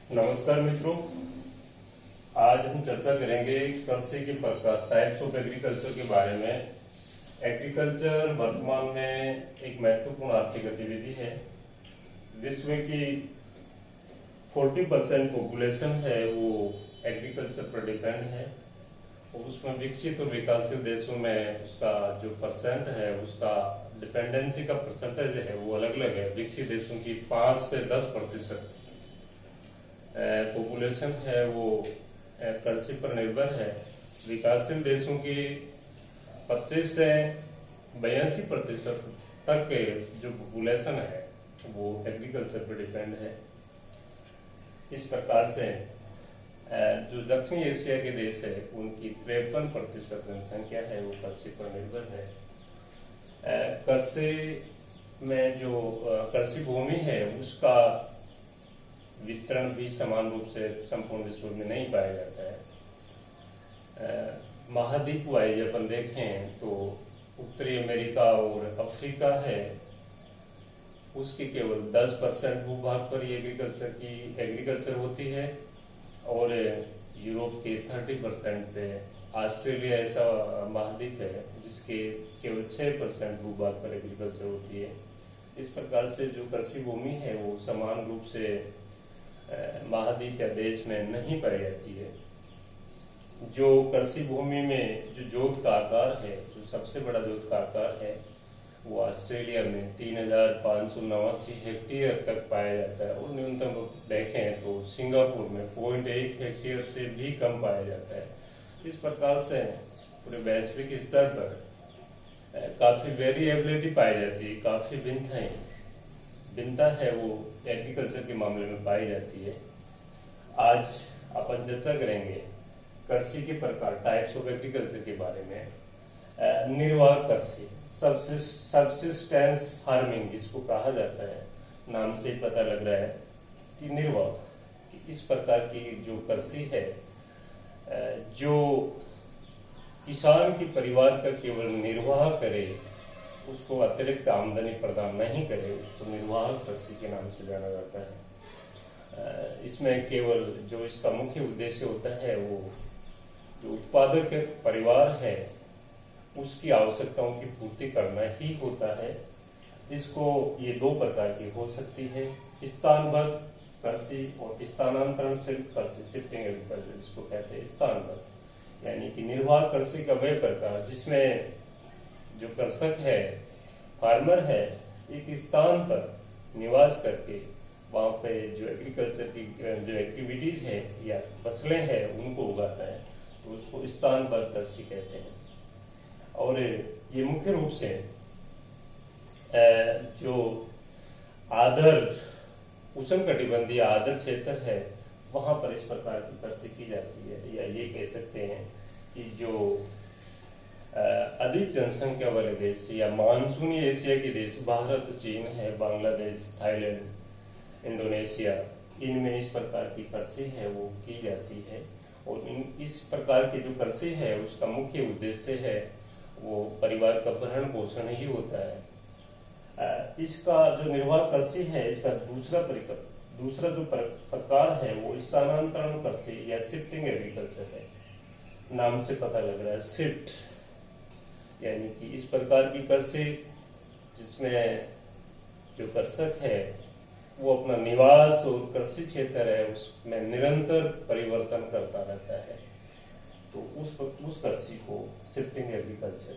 नमस्कार मित्रों, आज हम चर्चा करेंगे कृषि के प्रकार टाइप्स ऑफ एग्रीकल्चर के बारे में। एग्रीकल्चर वर्तमान में एक महत्वपूर्ण आर्थिक गतिविधि है। विश्व की 40% पॉपुलेशन है वो एग्रीकल्चर पर डिपेंड है और उसमें विकसित और विकासशील देशों में उसका जो परसेंट है, उसका डिपेंडेंसी का परसेंटेज है वो अलग अलग है। विकसित देशों की 5 से 10% पॉपुलेशन है वो कृषि पर निर्भर है। विकासशील देशों की 25 से 82% तक के जो पॉपुलेशन है वो एग्रीकल्चर पर डिपेंड है। इस प्रकार से जो दक्षिण एशिया के देश है उनकी 53% जनसंख्या है वो कृषि पर निर्भर है। कृषि में जो कृषि भूमि है उसका वितरण भी समान रूप से संपूर्ण विश्व में नहीं पाया जाता है। महाद्वीप वाइज अपन देखें तो उत्तरी अमेरिका और अफ्रीका है, उसके केवल 10% भूभाग पर ही एग्रीकल्चर होती है और यूरोप के 30% पे ऑस्ट्रेलिया ऐसा महाद्वीप है जिसके केवल 6% भूभाग पर एग्रीकल्चर होती है। इस प्रकार से जो कृषि भूमि है वो समान रूप से महाद्वीप या देश में नहीं पाई जाती है। जो कृषि भूमि में जो जोत का आकार है, जो सबसे बड़ा जोत का आकार है वो ऑस्ट्रेलिया में 3589 हेक्टेयर तक पाया जाता है और न्यूनतम देखें तो सिंगापुर में 0.1 हेक्टेयर से भी कम पाया जाता है। इस प्रकार से पूरे वैश्विक स्तर पर काफी वेरिएबिलिटी पाई जाती है, काफी भिन्नता है वो एग्रीकल्चर के मामले में पाई जाती है। आज अपन चर्चा करेंगे कृषि के प्रकार टाइप्स ऑफ एग्रीकल्चर के बारे में। निर्वाह कृषि, सबसिस्टेंस फार्मिंग जिसको कहा जाता है, नाम से पता लग रहा है कि निर्वाह इस प्रकार की जो कृषि है जो किसान के परिवार का केवल निर्वाह करे, उसको अतिरिक्त आमदनी प्रदान नहीं करे, उसको निर्वाह कृषि के नाम से जाना जाता है। इसमें केवल जो इसका मुख्य उद्देश्य होता है वो जो उत्पादक परिवार है उसकी आवश्यकताओं की पूर्ति करना ही होता है। इसको ये 2 प्रकार की हो सकती है, स्थानबद्ध कृषि और स्थानांतरणशील कृषि, शिफ्टिंग एग्रीकल्चर जिसको कहते हैं। स्थानबद्ध यानी कि निर्वाह कृषि का वह प्रकार जिसमें जो कृषक है, फार्मर है, एक स्थान पर निवास करके वहां पे जो एग्रीकल्चर की जो एक्टिविटीज है या फसलें हैं उनको उगाता है, तो उसको स्थानबद्ध कृषि कहते हैं। और ये मुख्य रूप से जो उष्णकटिबंधीय आर्द्र क्षेत्र है वहां पर इस प्रकार की कृषि की जाती है। या ये कह सकते हैं कि जो अधिक जनसंख्या वाले देश या मानसूनी एशिया के देश, भारत, चीन है, बांग्लादेश, थाईलैंड, इंडोनेशिया, इनमें इस प्रकार की कृषि है वो की जाती है। और इस प्रकार की जो कृषि है उसका मुख्य उद्देश्य है वो परिवार का भरण पोषण ही होता है। इसका जो निर्वाह कृषि है इसका दूसरा जो प्रकार है वो स्थानांतरण कृषि या शिफ्टिंग एग्रीकल्चर है। नाम से पता लग रहा है शिफ्ट, यानी कि इस प्रकार की कृषि जिसमें जो कृषक है वो अपना निवास और कृषि क्षेत्र है उसमें निरंतर परिवर्तन करता रहता है, तो उस कृषि को शिफ्टिंग एग्रीकल्चर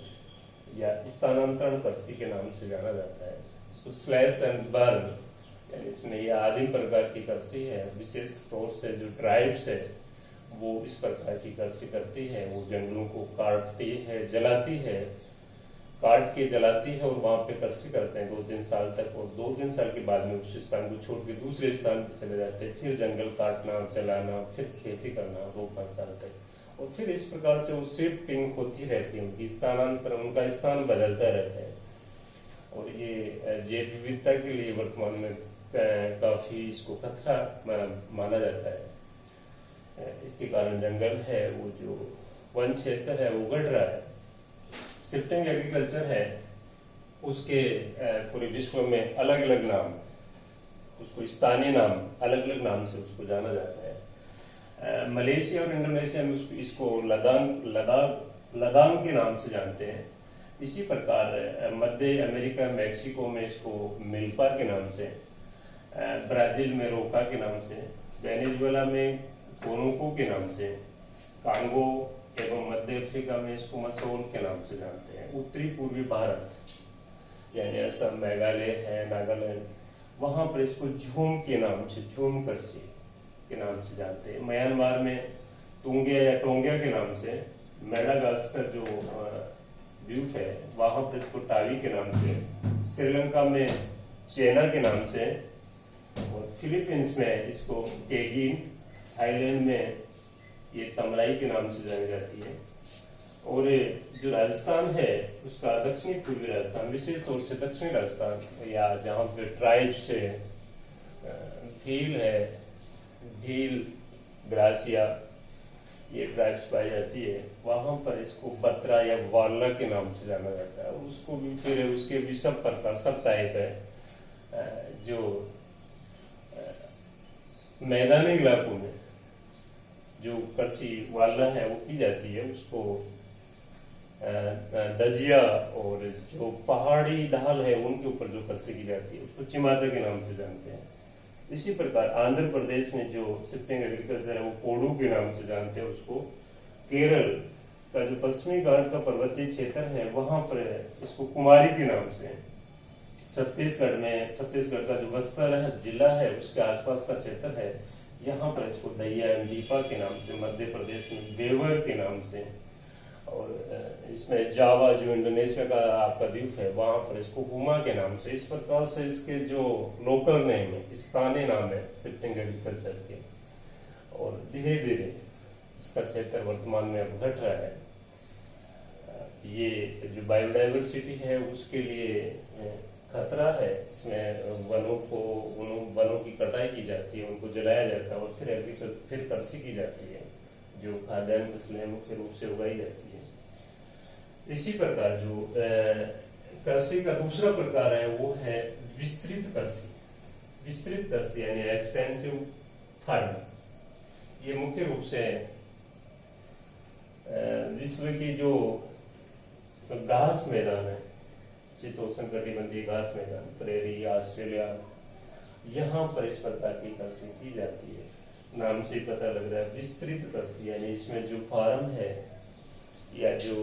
या स्थानांतरण कृषि के नाम से जाना जाता है। इसको स्लैश एंड बर्न यानी इसमें यह आदिम प्रकार की कृषि है। विशेष तौर से जो ट्राइब्स है वो इस प्रकार की कृषि करती है, वो जंगलों को काटती है, जलाती है, काट के जलाती है और वहां पे कृषि करते हैं 2-3 साल तक, और 2-3 साल के बाद में उस स्थान को छोड़ के दूसरे स्थान पर चले जाते हैं, फिर जंगल काटना, जलाना, फिर खेती करना 2-5 साल तक, और फिर इस प्रकार से वो शिफ्टिंग होती रहती है, उनकी स्थानांतरण, उनका स्थान बदलता रहता है। और ये जैव विविधता के लिए वर्तमान में काफी इसको खतरा माना जाता है। इसके कारण जंगल है वो जो वन क्षेत्र है वो बढ़ रहा है। शिफ्टिंग एग्रीकल्चर है उसके पूरे विश्व में अलग अलग नाम, उसको स्थानीय नाम अलग अलग नाम से उसको जाना जाता है। मलेशिया और इंडोनेशिया में इसको लदांग के नाम से जानते हैं। इसी प्रकार मध्य अमेरिका मैक्सिको में इसको मिल्पा के नाम से, ब्राजील में रोका के नाम से, वेनेजुएला में कोनोको के नाम से, कांगो एवं मध्य अफ्रीका में इसको मसोल के नाम से जानते हैं। उत्तरी पूर्वी भारत यानी असम, मेघालय है, नागालैंड, वहां पर इसको झूम के नाम से, झूम करसी के नाम से जानते हैं। म्यांमार में तुंगिया या टोंगिया के नाम से, मेडागास्कर जो द्वीप है वहां पर इसको टावी के नाम से, श्रीलंका में चेना के नाम से, और फिलीपींस में इसको टेगिन, थाईलैंड में ये तमलाई के नाम से जानी जाती है। और जो राजस्थान है उसका दक्षिणी पूर्वी राजस्थान, विशेष तौर से दक्षिणी राजस्थान, या जहाँ पे ट्राइब से भील है, भील, ग्रासिया, ये ट्राइब्स पाई जाती है, वहां पर इसको बत्रा या वाला के नाम से जाना जाता है। उसको भी फिर उसके भी सब प्रकार, सब टाइप है। जो मैदानी इलाकों में जो कृषि वाला है वो की जाती है, उसको दजिया, और जो पहाड़ी ढाल है उनके ऊपर जो कृषि की जाती है उसको चिमादा के नाम से जानते हैं। इसी प्रकार आंध्र प्रदेश में जो शिफ्टिंग एग्रीकल्चर है वो कोडू के नाम से जानते हैं उसको। केरल का जो पश्चिमी घाट का पर्वतीय क्षेत्र है वहां पर इसको कुमारी के नाम से। छत्तीसगढ़ का जो बस्तर है जिला है उसके आसपास का क्षेत्र है, यहाँ पर इसको दैया लीपा के नाम से। मध्य प्रदेश में बेवर के नाम से, और इसमें जावा जो इंडोनेशिया का आपका द्वीप है वहां पर इसको हुमा के नाम से। इस प्रकार से इसके जो लोकल नेम है, स्थानीय नाम है शिफ्टिंग एग्रीकल्चर के, और धीरे धीरे इसका क्षेत्र वर्तमान में अब घट रहा है। ये जो बायोडाइवर्सिटी है उसके लिए खतरा है। इसमें वनों की कटाई की जाती है, उनको जलाया जाता है, और फिर कृषि की जाती है, जो खाद्यान्न फसलें मुख्य रूप से उगाई जाती है। इसी प्रकार जो कृषि का दूसरा प्रकार है वो है विस्तृत कृषि। विस्तृत कृषि यानी एक्सटेंसिव फार्मिंग। ये मुख्य रूप से विश्व की जो घास मैदान है, शीतोष्ण कटिबंधीय घास मैदान, प्रेरी, ऑस्ट्रेलिया, यहाँ पर इस प्रकार की कृषि की जाती है। नाम से पता लग रहा है विस्तृत कृषि, यानी इसमें जो फार्म है या जो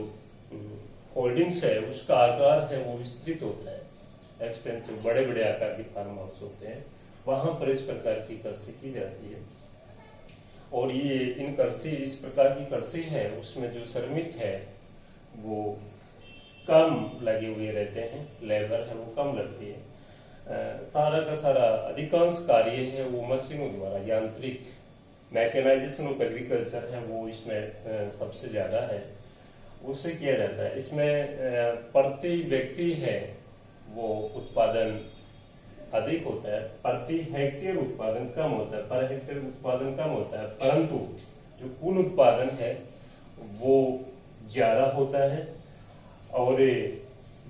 होल्डिंग्स है उसका आकार है वो विस्तृत होता है। एक्सटेंसिव बड़े बड़े आकार के फार्म हाउस होते हैं, वहां पर इस प्रकार की कृषि की जाती है। और ये इस प्रकार की कृषि है उसमें जो श्रमिक है वो कम लगे हुए रहते हैं, लेबर है वो कम लगती है। सारा का सारा अधिकांश कार्य है वो मशीनों द्वारा, यांत्रिक मैकेनाइजेशन ऑफ एग्रीकल्चर है वो इसमें सबसे ज्यादा है, उससे किया जाता है। इसमें प्रति व्यक्ति है वो उत्पादन अधिक होता है, प्रति हेक्टेयर उत्पादन कम होता है, पर हेक्टेयर उत्पादन कम होता है, परंतु जो कुल उत्पादन है वो ज्यादा होता है। और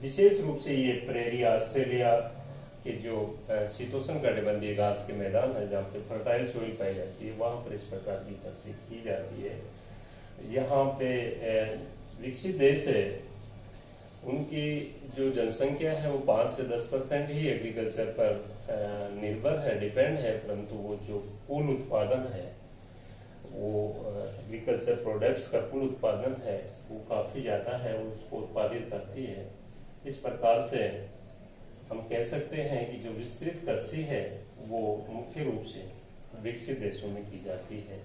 विशेष रूप से ये प्रेरी, ऑस्ट्रेलिया के जो शीतोष्ण कटिबंधीय घास के मैदान है जहाँ पे फर्टाइल सोइल पाई जाती है, वहां पर इस प्रकार की कृषि की जाती है। यहाँ पे विकसित देश है, उनकी जो जनसंख्या है वो 5 से 10% ही एग्रीकल्चर पर निर्भर है, डिपेंड है, परंतु वो जो कुल उत्पादन है वो एग्रीकल्चर प्रोडक्ट्स का कुल उत्पादन है वो काफी ज्यादा है, वो उसको उत्पादित करती है। इस प्रकार से हम कह सकते हैं कि जो विस्तृत कृषि है वो मुख्य रूप से विकसित देशों में की जाती है।